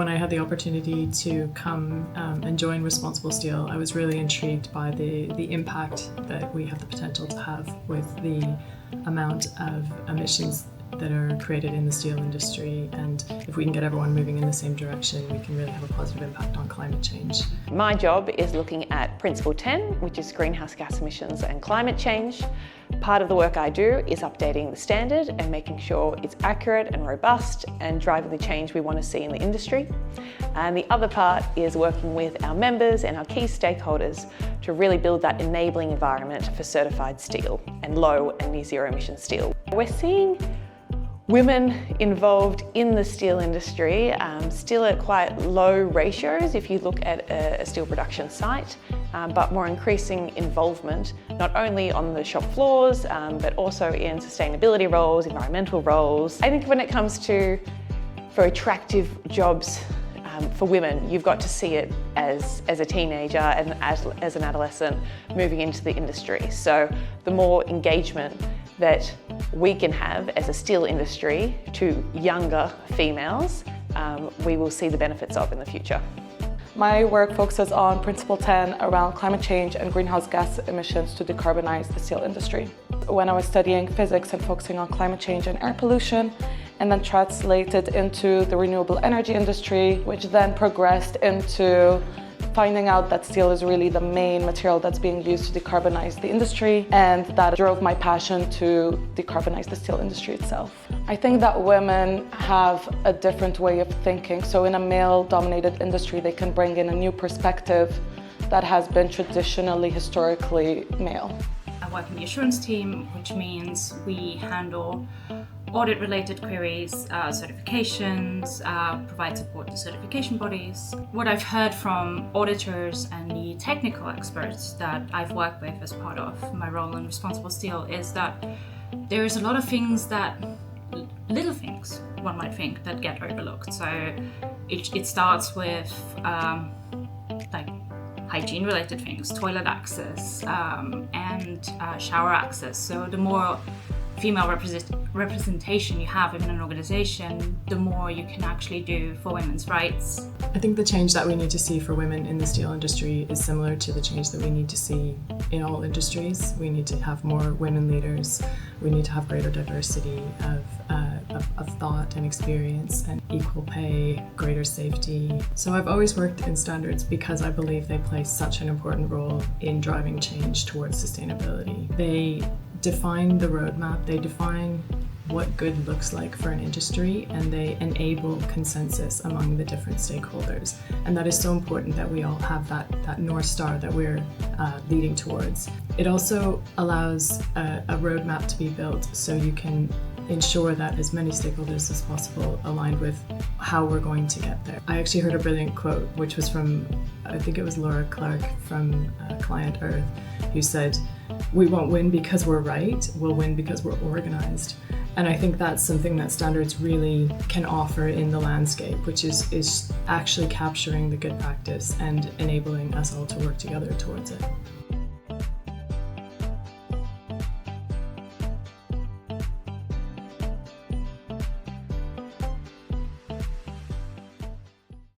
when I had the opportunity to come and join ResponsibleSteel, I was really intrigued by the impact that we have the potential to have with the amount of emissions that are created in the steel industry, and if we can get everyone moving in the same direction, we can really have a positive impact on climate change. My job is looking at Principle 10, which is greenhouse gas emissions and climate change. Part of the work I do is updating the standard and making sure it's accurate and robust and driving the change we want to see in the industry. And the other part is working with our members and our key stakeholders to really build that enabling environment for certified steel and low and near zero emission steel. We're seeing women involved in the steel industry still at quite low ratios if you look at a steel production site, but more increasing involvement not only on the shop floors but also in sustainability roles, environmental roles. I think when it comes to for attractive jobs for women, you've got to see it as a teenager and as an adolescent moving into the industry. So the more engagement that we can have as a steel industry to younger females, we will see the benefits of in the future. My work focuses on Principle 10 around climate change and greenhouse gas emissions to decarbonize the steel industry. When I was studying physics and focusing on climate change and air pollution, and then translated into the renewable energy industry, which then progressed into finding out that steel is really the main material that's being used to decarbonize the industry, and that drove my passion to decarbonize the steel industry itself. I think that women have a different way of thinking. So in a male-dominated industry, they can bring in a new perspective that has been traditionally, historically male. I work in the assurance team, which means we handle audit-related queries, certifications, provide support to certification bodies. What I've heard from auditors and the technical experts that I've worked with as part of my role in ResponsibleSteel is that there's a lot of things that, little things, one might think, that get overlooked. So it starts with like hygiene-related things, toilet access, and shower access. So the more female representation you have in an organization, the more you can actually do for women's rights. I think the change that we need to see for women in the steel industry is similar to the change that we need to see in all industries. We need to have more women leaders. We need to have greater diversity of thought and experience, and equal pay, greater safety. So I've always worked in standards because I believe they play such an important role in driving change towards sustainability. They define the roadmap, they define what good looks like for an industry, and they enable consensus among the different stakeholders. And that is so important that we all have that North Star that we're leading towards. It also allows a roadmap to be built so you can ensure that as many stakeholders as possible aligned with how we're going to get there. I actually heard a brilliant quote, which was from, I think it was Laura Clark from Client Earth, who said, "We won't win because we're right, we'll win because we're organized." And I think that's something that standards really can offer in the landscape, which is actually capturing the good practice and enabling us all to work together towards it.